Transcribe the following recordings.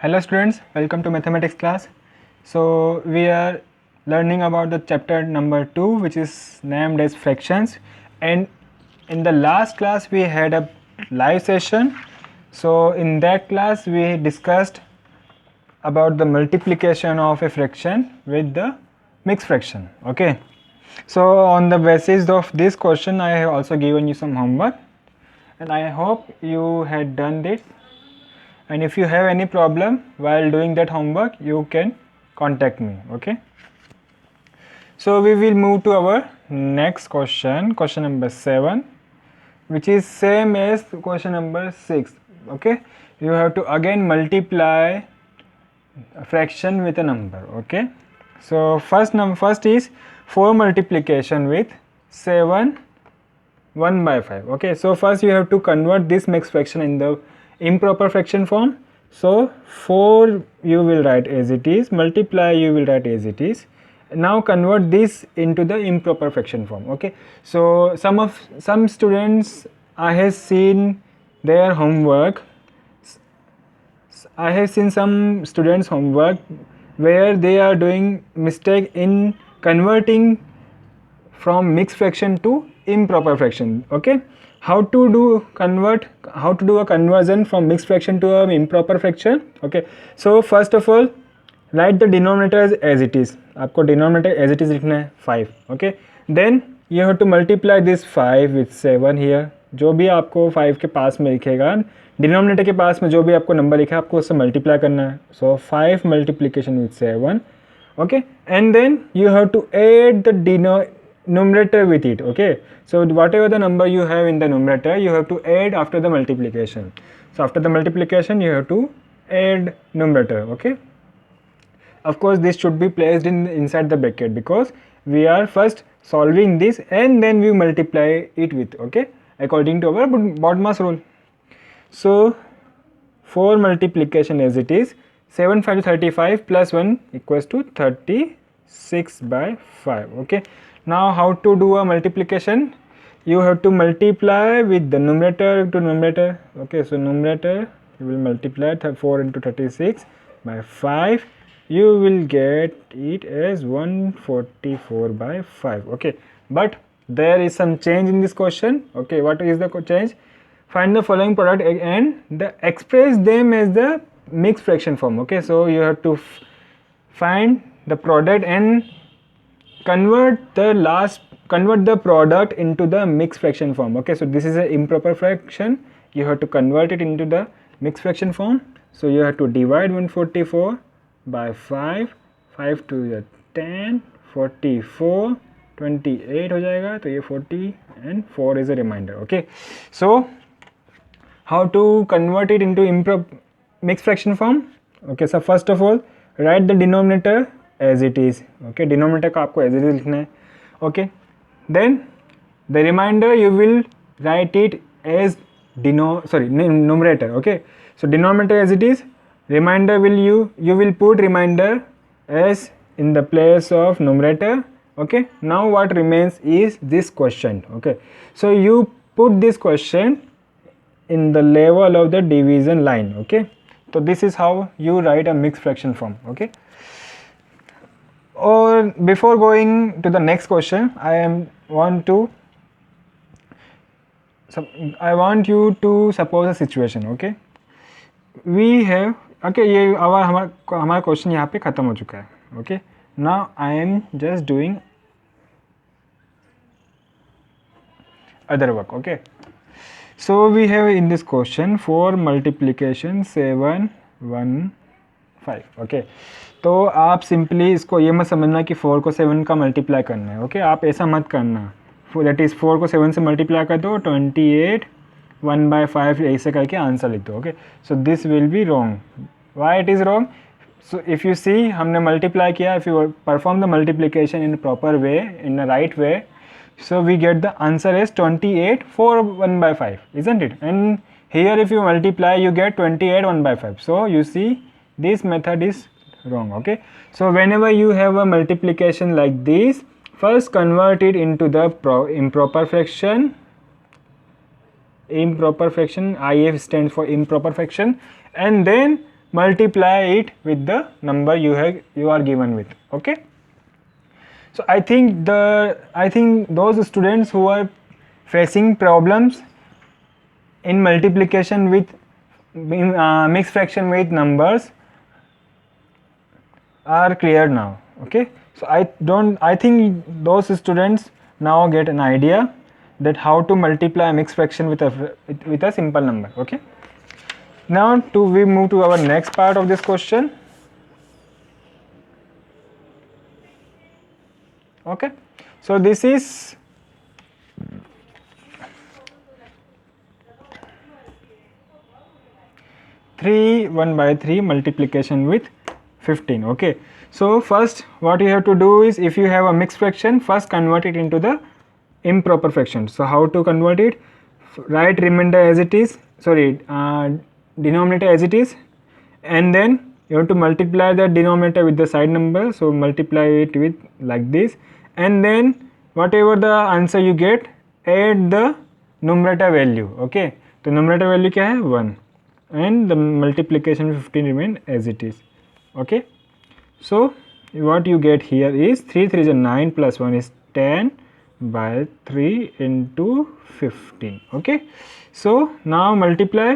Hello students, welcome to mathematics class. So we are learning about the chapter number 2, which is named as fractions, and in the last class we had a live session. So in that class we discussed about the multiplication of a fraction with the mixed fraction. Okay, so on the basis of this question I have also given you some homework, and I hope you had done this. And if you have any problem while doing that homework, you can contact me. Okay, so we will move to our next question, question number 7, which is same as question number 6. Okay, you have to again multiply a fraction with a number. Okay, so first is 4 multiplication with 7 1 by 5. Okay, so first you have to convert this mixed fraction in the improper fraction form. So 4 you will write as it is, multiply you will write as it is. Now convert this into the improper fraction form. Okay, so some students, I have seen their homework, I have seen some students homework where they are doing mistake in converting from mixed fraction to improper fraction. Okay, how to do a conversion from mixed fraction to an improper fraction. Okay, so first of all write the denominator as it is. आपको denominator as it is लिखना है 5. Okay, then you have to multiply this 5 with 7 here. जो भी आपको 5 के पास में लिखेगा, denominator के पास में जो भी आपको नंबर लिखा है आपको उससे मल्टीप्लाई करना है. So 5 multiplication with 7. Okay, and then you have to add the numerator with it. Okay, so whatever the number you have in the numerator, you have to add after the multiplication. So after the multiplication you have to add numerator. Okay, of course this should be placed inside the bracket because we are first solving this and then we multiply it with. Okay, according to our BODMAS rule. So 4 multiplication as it is, 7 5 to 35 plus 1 equals to 36 by 5. Okay, now how to do a multiplication? You have to multiply with the numerator to numerator. Okay, so numerator you will multiply 4 into 36 by 5. You will get it as 144 by 5. Okay, but there is some change in this question. Okay, what is the change? Find the following product and express them as the mixed fraction form. Okay, so you have to find the product and convert the product into the mixed fraction form. Okay, so this is an improper fraction, you have to convert it into the mixed fraction form. So you have to divide 144 by 5, 5 to 10, 44, 28 हो जाएगा, तो ये 40 and 4 is a remainder. Okay, so how to convert it into mixed fraction form? Okay, so first of all write the denominator as it is. Okay, denominator का आपको as it is लिखना है. Okay, then the remainder you will write it as numerator. Okay, so denominator as it is, remainder you will put remainder as in the place of numerator. Okay, now what remains is this question. Okay, so you put this question in the level of the division line. Okay, so this is how you write a mixed fraction form. Okay, or before going to the next question, I want you to suppose a situation. Okay, we have, okay, ये हमारा question यहाँ पे ख़त्म हो चुका है. Okay, now I am just doing other work. Okay, so we have in this question 4 multiplication 7 1 5. Okay, तो आप सिंपली इसको ये मत समझना कि 4 को 7 का मल्टीप्लाई करना है. ओके, आप ऐसा मत करना. दैट इज़ 4 को 7 से मल्टीप्लाई कर दो, 28 1 by 5 ऐसे करके आंसर लिख दो. Okay, so this will be wrong. Why it is wrong? So if you see, हमने मल्टीप्लाई किया, if you perform the multiplication in proper way, in the right way, so we get the answer as 28 4 1 by 5, isn't it? And here if you multiply you get 28 1 by 5. So you see this method is wrong. Okay, so whenever you have a multiplication like this, first convert it into the improper fraction. IF stands for improper fraction, and then multiply it with the number you are given with. Okay, so I think those students who are facing problems in multiplication with mixed fraction with numbers are clear now. Okay, so I think those students now get an idea that how to multiply a mixed fraction with a simple number. Okay, now we move to our next part of this question. Okay, so this is three 1/3 multiplication with 15. Okay, so first what you have to do is, if you have a mixed fraction, first convert it into the improper fraction. So how to convert it? Write remainder as it is, denominator as it is, and then you have to multiply the denominator with the side number. So multiply it with like this, and then whatever the answer you get, add the numerator value. Okay, the numerator value क्या है 1, and the multiplication 15 remain as it is. Okay, so what you get here is 3 3 is 9 plus 1 is 10 by 3 into 15. Okay, so now multiply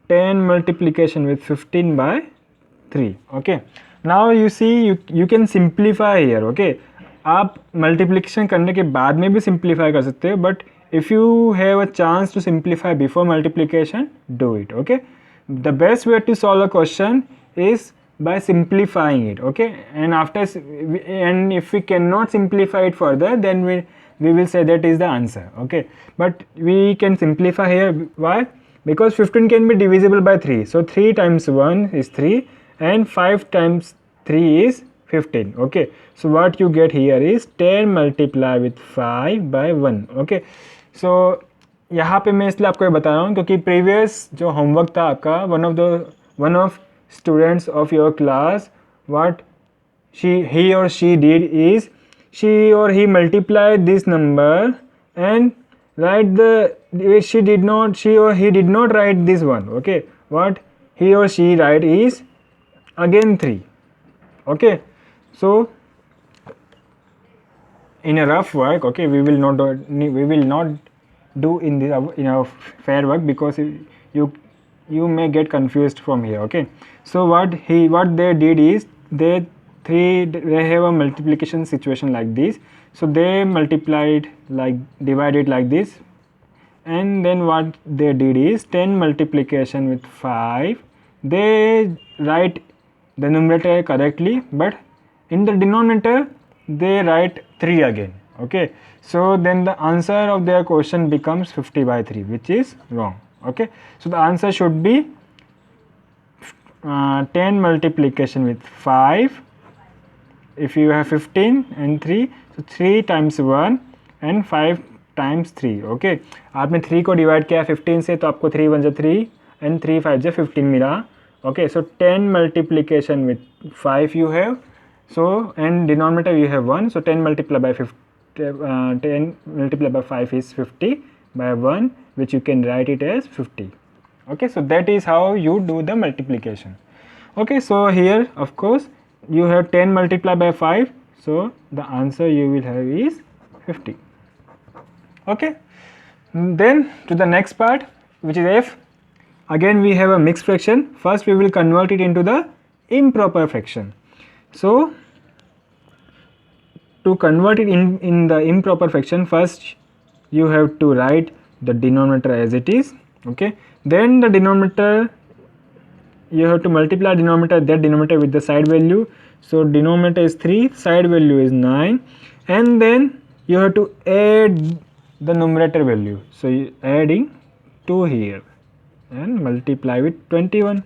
10 multiplication with 15 by 3. Okay, now you see you can simplify here. Okay, आप multiplication करने के बाद में भी simplify कर सकते हो, but if you have a chance to simplify before multiplication, do it. Okay, the best way to solve a question is by simplifying it. Okay, and if we cannot simplify it further, then we will say that is the answer. Okay, but we can simplify here. Why? Because 15 can be divisible by 3. So 3 times 1 is 3 and 5 times 3 is 15. Okay, so what you get here is 10 multiply with 5 by 1. Okay, so यहाँ पे मैं इसलिए आपको ये बता रहा हूँ क्योंकि प्रीवियस जो होमवर्क था आपका, one of students of your class, what he or she did is she or he multiplied this number and she or he did not write this one. Okay, what he or she write is again 3. Okay, so in a rough work, okay, we will not do in our fair work, because you may get confused from here. Okay, so what they did is they have a multiplication situation like this, so they multiplied divided like this, and then what they did is 10 multiplication with 5. They write the numerator correctly, but in the denominator they write 3 again. Okay, so then the answer of their question becomes 50 by 3, which is wrong. Okay, so the answer should be 10 multiplication with 5. If you have 15 and 3, so 3 times 1 and 5 times 3. Okay, आपने 3 को divide किया 15 से, तो आपको 3 1 3 and 3 5 15 मिला. Okay, so 10 multiplication with 5 you have, so and denominator you have 1, so 10 multiplied by 10 multiplied by 5 is 50 by 1, which you can write it as 50. Okay, so that is how you do the multiplication. Okay, so here of course you have 10 multiplied by 5, so the answer you will have is 50. Okay, then to the next part, which is F. Again we have a mixed fraction. First we will convert it into the improper fraction. So to convert it in the improper fraction, first you have to write the denominator as it is. Okay, then the denominator you have to multiply that denominator with the side value. So denominator is 3, side value is 9, and then you have to add the numerator value. So you adding 2 here and multiply with 21.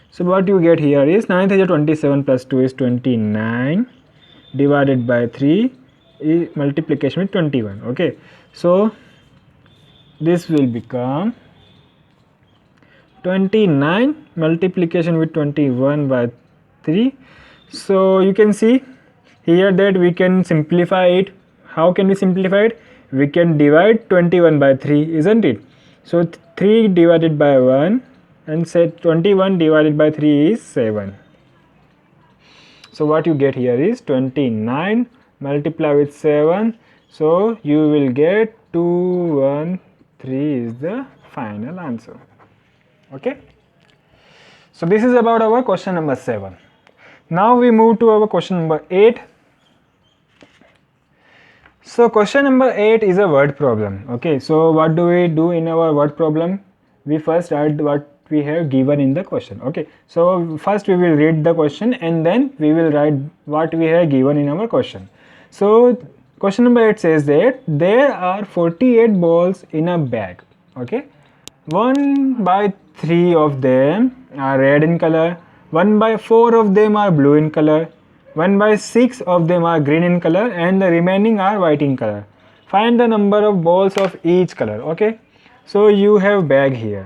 So what you get here is 9 is 27 plus 2 is 29 divided by 3 is multiplication with 21. Okay, so this will become 29 multiplication with 21 by 3. So you can see here that we can simplify it. How can we simplify it? We can divide 21 by 3, isn't it? So 3 divided by 1 and say 21 divided by 3 is 7. So what you get here is 29 multiply with 7. So you will get 213 is the final answer. Okay. So this is about our question number 7. Now we move to our question number 8. So question number 8 is a word problem. Okay, so what do we do in our word problem? We first write what we have given in the question. Okay, so first we will read the question and then we will write what we have given in our question. So question number 8 says that there are 48 balls in a bag. Okay, 1 by 3 of them are red in color, 1 by 4 of them are blue in color, 1 by 6 of them are green in color, and the remaining are white in color. Find the number of balls of each color. Okay, so you have bag here.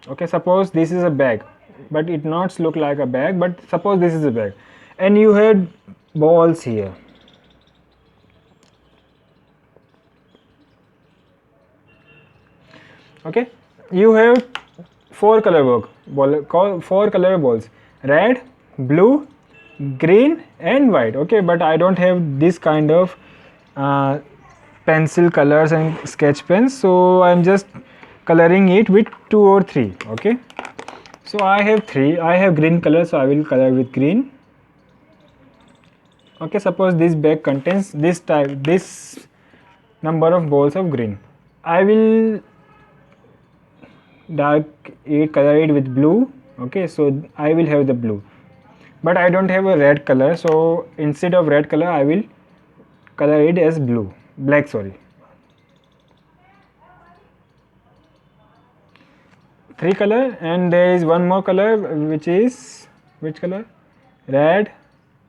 Okay, suppose this is a bag, but it not look like a bag, but suppose this is a bag and you had balls here. Okay, you have 4 color balls: red, blue, green and white. Okay, but I don't have this kind of pencil colors and sketch pens, so I'm just coloring it with 2 or 3. Okay, so I have 3. I have green color, so I will color with green. Okay, suppose this bag contains this number of balls of green. I will color it with blue. Okay, so I will have the blue, but I don't have a red color, so instead of red color I will color it as black, sorry. 3 color, and there is one more color, which is which color? Red,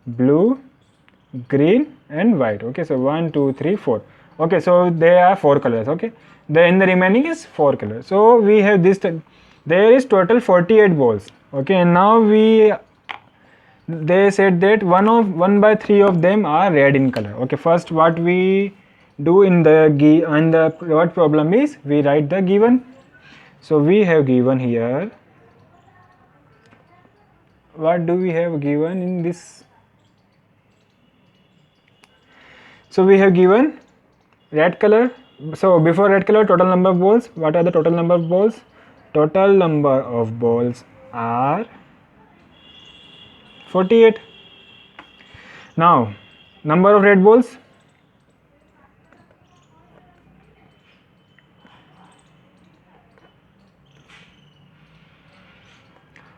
blue, green and white. Okay, so 1 2 3 4. Okay, so there are 4 colors. Okay, then the remaining is 4 colors. So we have this, there is total 48 balls. Okay, and now they said that 1 by 3 of them are red in color. Okay, first what we do in the word problem is we write the given. So we have given here, what do we have given in this? So we have given red color. So before red color, total number of balls. What are the total number of balls? Total number of balls are 48. Now number of red balls.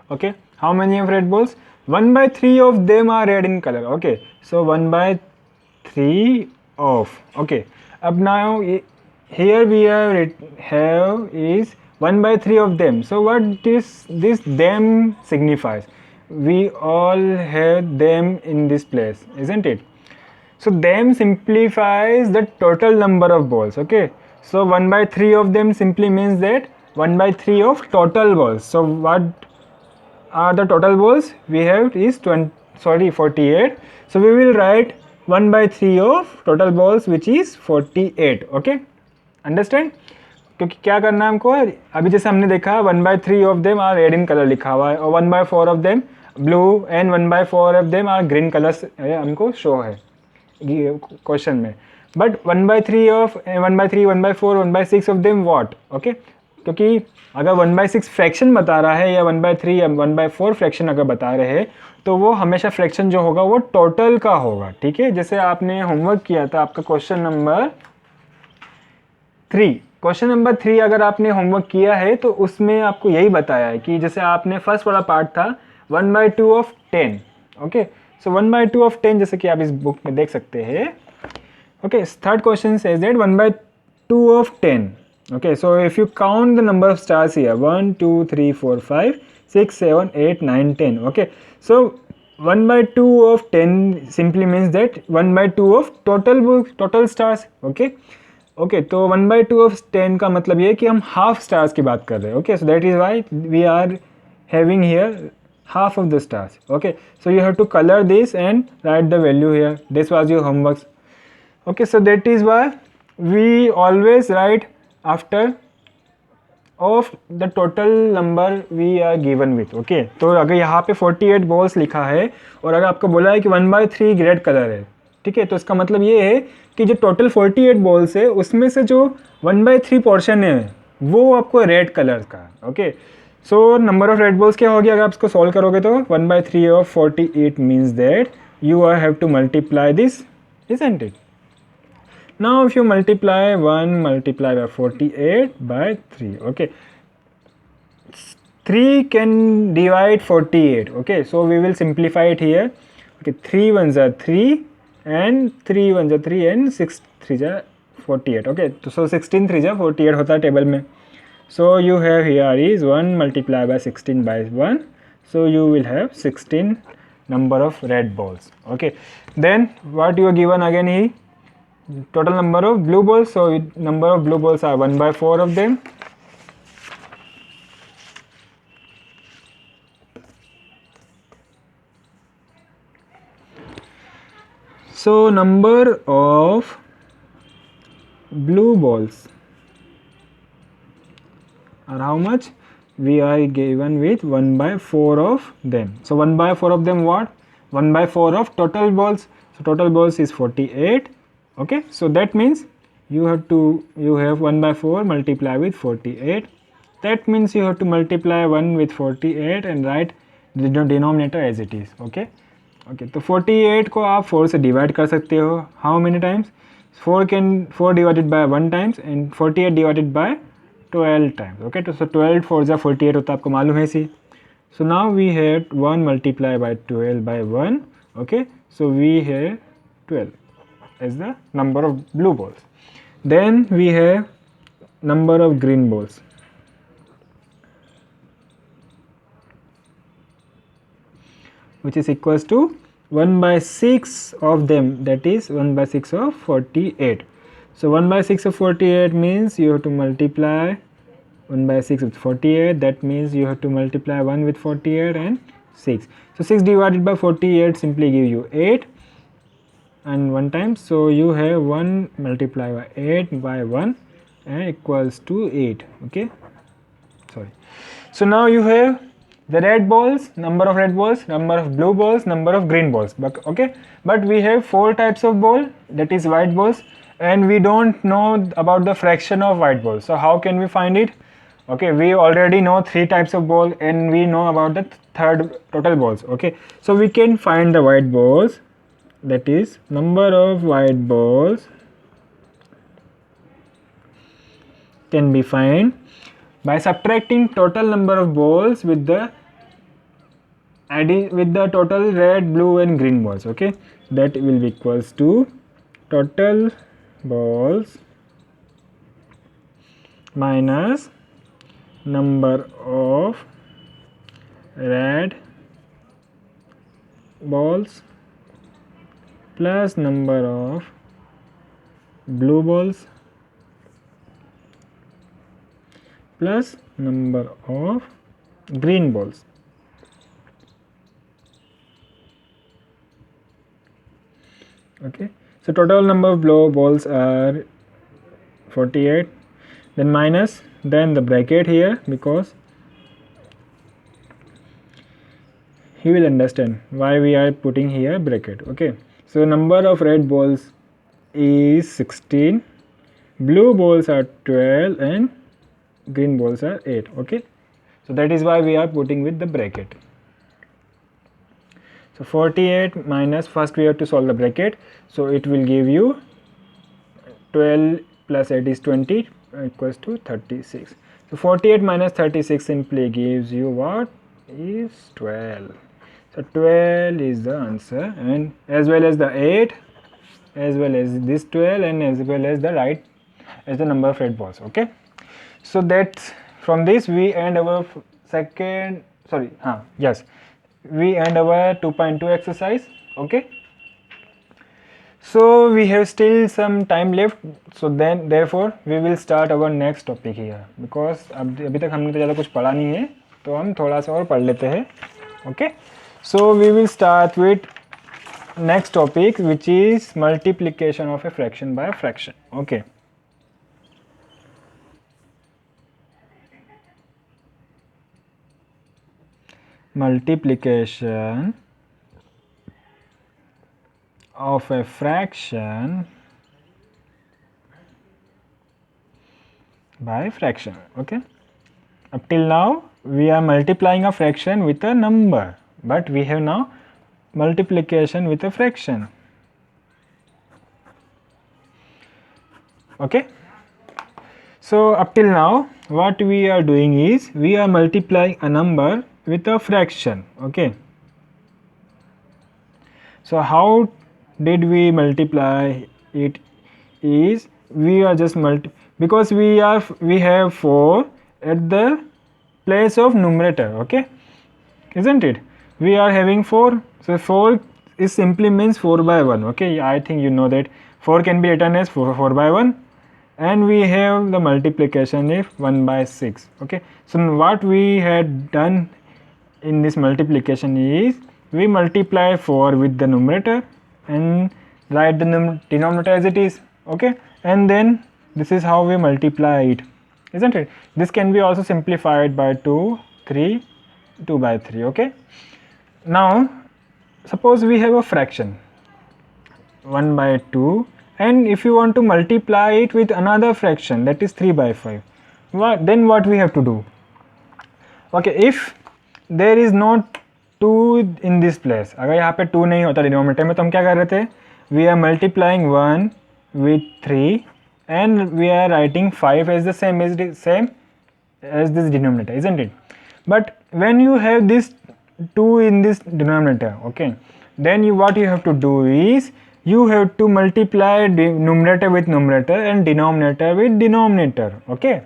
Okay, how many of red balls? 1 by 3 of them are red in color. Okay, so 1 by 3 of. Okay, up now here we have is 1 by 3 of them. So what this them signifies? We all have them in this place, isn't it? So them simplifies the total number of balls. Okay, so 1 by 3 of them simply means that 1 by 3 of total balls. So what are the total balls we have is 48. So we will write 1 by 3 of total balls, which is 48. Okay, understand? क्योंकि क्या करना है हमको, अभी जैसे हमने देखा 1 by 3 of them are red in color लिखा हुआ है, और 1 by 4 of them blue and 1 by 4 of them are green colors हमको शो है क्वेश्चन में. But 1 by 3 of 1 by 3, 1 by 4, 1 by 6 of them what? Okay, क्योंकि अगर 1 by 6 फ्रैक्शन बता रहा है या 1 by 3 या 1 by 4 फ्रैक्शन अगर बता रहे हैं, तो वो हमेशा फ्रैक्शन जो होगा वो टोटल का होगा. ठीक है, जैसे आपने होमवर्क किया था आपका क्वेश्चन नंबर 3. क्वेश्चन नंबर 3 अगर आपने होमवर्क किया है तो उसमें आपको यही बताया है कि जैसे आपने फर्स्ट वाला पार्ट था 1 by 2 of 10. Okay, so 1 by 2 of 10 जैसे कि आप इस बुक में देख सकते हैं. Okay, third question says that 1 by 2 of 10. Okay, so if you count the number of stars here, 1 2 3 4 5 6 7 8 9 10. Okay, so 1 by 2 of 10 simply means that 1 by 2 of total stars. Okay, okay, तो 1 by 2 of 10 का मतलब ये कि हम half stars की बात कर रहे हैं. Okay, so that is why we are having here half of the stars. Okay, so you have to color this and write the value here. This was your homework. Okay, so that is why we always write after of the total number we are given with. Okay, तो अगर यहाँ पे 48 balls लिखा है और अगर आपको बोला है कि 1/3 रेड कलर है, ठीक है, तो इसका मतलब ये है कि जो टोटल 48 बॉल्स है उसमें से जो 1/3 पोर्शन है वो आपको रेड कलर का। Okay, so number of red balls क्या होगी अगर आप इसको सॉल्व करोगे तो 1/3 of 48 means that you have to multiply this, isn't it? Now if you multiply 1 multiply by 48 by 3, okay, 3 can divide 48. Okay, so we will simplify it here. Okay, 3 ones are 3 and 3 ones are 3 and 6 3 are 48. Okay, so 16 3 are 48 होता है table में. So you have here is 1 multiply by 16 by 1, so you will have 16 number of red balls. Okay, then what you are given again here, total number of blue balls. So number of blue balls are 1/4 of them. So number of blue balls are how much? We are given with 1/4 of them. So 1/4 of them what? 1/4 of total balls. So total balls is 48. Okay, so that means you have 1/4 multiply with 48. That means you have to multiply 1 with 48 and write the denominator as it is. Okay, तो 48 को आप 4 से divide कर सकते हो. How many times? 4 divided by 1 times and 48 divided by 12 times. Okay, तो 12 4 जा 48 होता है, आपको मालूम है इसी. So now we have 1 multiply by 12 by 1. Okay, so we have 12 as the number of blue balls. Then we have number of green balls. Which is equals to 1/6 of them, that is 1/6 of 48. So 1/6 of 48 means you have to multiply 1/6 with 48. That means you have to multiply 1 with 48 and 6. So 6 divided by 48 simply give you 8 and 1 time. So you have 1 multiply by 8 by 1 and equals to 8. Okay, sorry. So now you have the red balls, number of red balls, number of blue balls, number of green balls. But okay, but we have 4 types of ball, that is white balls, and we don't know about the fraction of white balls. So how can we find it? Okay, we already know 3 types of ball and we know about the third total balls. Okay, so we can find the white balls, that is number of white balls can be found by subtracting total number of balls with the total red, blue and green balls. Okay, that will be equals to total balls minus number of red balls plus number of blue balls plus number of green balls. Okay, so total number of blue balls are 48, then minus, then the bracket here, because he will understand why we are putting here bracket. Okay, so number of red balls is 16, blue balls are 12 and green balls are 8. Okay, so that is why we are putting with the bracket. So 48 minus, first we have to solve the bracket, so it will give you 12 plus 8 is 20 equals to 36. So 48 minus 36 simply gives you what is 12. So 12 is the answer, and as well as the 8 as well as this 12 and as well as the right as the number of red balls. Okay, so that's from this we end our we end our 2.2 exercise. Okay, so we have still some time left, so then therefore we will start our next topic here, because अभी तक हमने तो ज़्यादा कुछ पढ़ा नहीं है, तो हम थोड़ा सा और पढ़ लेते हैं. Okay, so we will start with next topic, which is multiplication of a fraction by a fraction. Okay, multiplication of a fraction by fraction. Okay, up till now we are multiplying a fraction with a number, but we have now multiplication with a fraction. Okay, so up till now what we are doing is we are multiplying a number with a fraction. Okay, so how did we multiply it is we are just because we have 4 at the place of numerator. Okay, isn't it? We are having 4, so 4 is simply means 4 by 1. Okay, I think you know that 4 can be written as 4 by 1, and we have the multiplication if 1 by 6. Okay, so what we had done in this multiplication is we multiply 4 with the numerator and write the denominator as it is. Okay, and then this is how we multiply it, isn't it? This can be also simplified by 2 by 3. Okay, now suppose we have a fraction 1 by 2, and if you want to multiply it with another fraction, that is 3 by 5, then what we have to do? Okay, if there is not 2 in this place, अगर यहाँ पे 2 नहीं होता denominator में, तो हम क्या कर रहे थे? We are multiplying 1 with 3 and we are writing 5 as the same as this denominator, isn't it? But when you have this 2 in this denominator, okay, then what you have to do is you have to multiply numerator with numerator and denominator with denominator. Okay,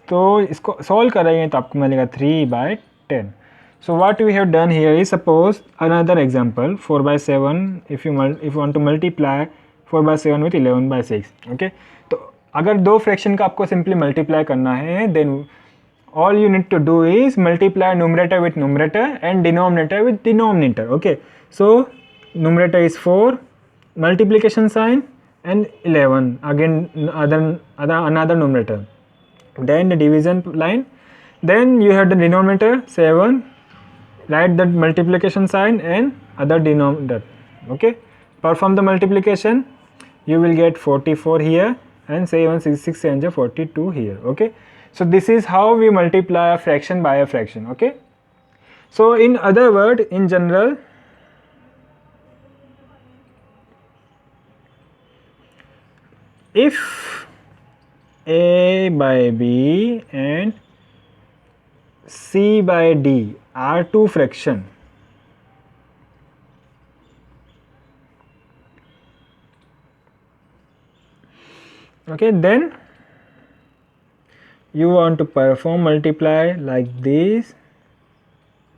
तो इसको solve करेंगे तो आपको मिलेगा 3 by 10. So what we have done here is, suppose another example 4 by 7, if you want to multiply 4 by 7 with 11 by 6. Okay, तो अगर दो fraction का आपको सिंपली मल्टीप्लाई करना है, then all you need to do is multiply numerator with numerator and denominator with denominator. Okay, so numerator is 4, multiplication sign, and 11 again another numerator, then the division line, then you have the denominator 7, write the multiplication sign and other denominator. Okay, perform the multiplication, you will get 44 here and 6 and 42 here. Okay, so this is how we multiply a fraction by a fraction. Okay, so in other word, in general, if A by B and C by D are two fraction, okay, then you want to perform multiply like this.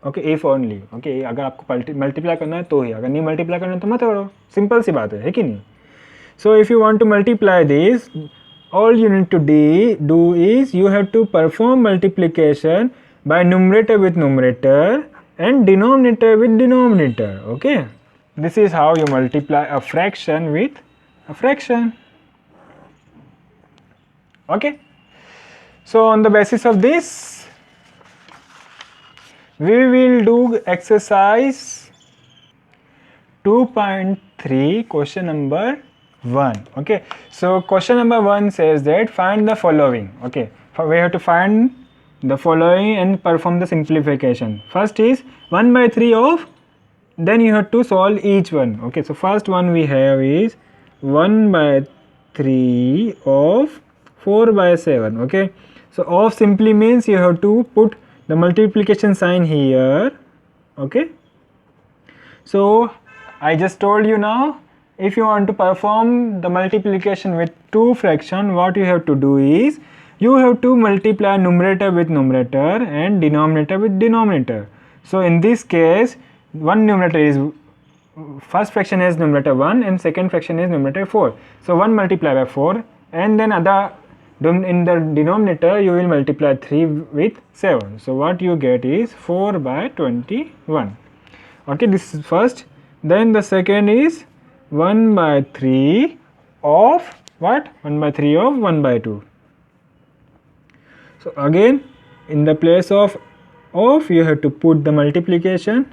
Okay, if only. Okay, अगर आपको multiply करना है तो ही, अगर नहीं multiply करना है तो मत करो, सिंपल सी बात है कि नहीं? So if you want to multiply this, all you need to do is you have to perform multiplication by numerator with numerator and denominator with denominator. Okay, this is how you multiply a fraction with a fraction. Okay, so on the basis of this, we will do exercise 2.3 question number 1. Okay, so question number 1 says that find the following. Okay, we have to find the following and perform the simplification. First is 1 by 3 of, then you have to solve each one. Okay, so first one we have is 1 by 3 of 4 by 7. Okay, so of simply means you have to put the multiplication sign here. Okay, so I just told you now, if you want to perform the multiplication with two fraction, what you have to do is you have to multiply numerator with numerator and denominator with denominator. So in this case, one numerator is, first fraction is numerator 1 and second fraction is numerator 4. So 1 multiplied by 4, and then in the denominator you will multiply 3 with 7. So what you get is 4 by 21. Okay, this is first. Then the second is 1 by 3 of what? 1 by 3 of 1 by 2. So again, in the place of of, you have to put the multiplication.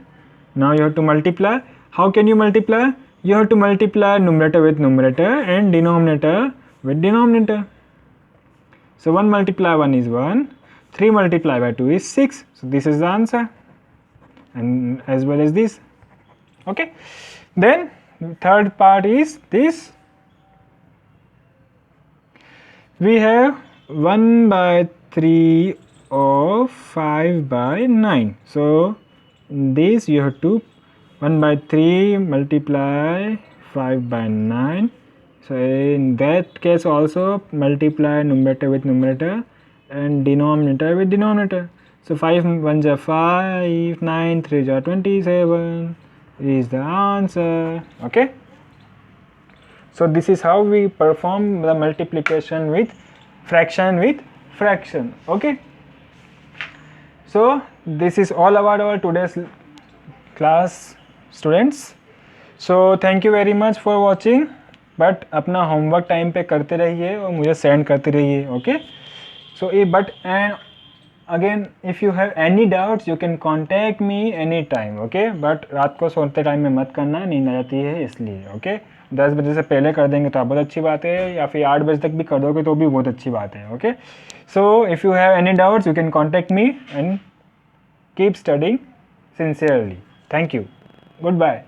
Now you have to multiply. How can you multiply? You have to multiply numerator with numerator and denominator with denominator. So 1 multiply 1 is 1, 3 multiply by 2 is 6. So this is the answer, and as well as this. Okay, then third part is this. We have 1 by 3 of 5 by 9. So this you have to 1 by 3 multiply 5 by 9. So in that case also multiply numerator with numerator and denominator with denominator. So 5 1s are 5, 9 3s are 27 is the answer. Okay. So this is how we perform the multiplication with fraction. Okay. So this is all about our today's class, students. So thank you very much for watching. But अपना homework time पे करते रहिए और मुझे send करते रहिए. Okay. So but and again if you have any doubts you can contact me any time. Okay. But रात को सोते टाइम में मत करना, नींद आ जाती है इसलिए. ओके. 10 बजे से पहले कर देंगे तो बहुत अच्छी बात है, या फिर 8 बजे तक भी कर दोगे तो भी बहुत अच्छी बात है. Okay. So if you have any doubts you can contact me and keep studying sincerely. Thank you. Good bye.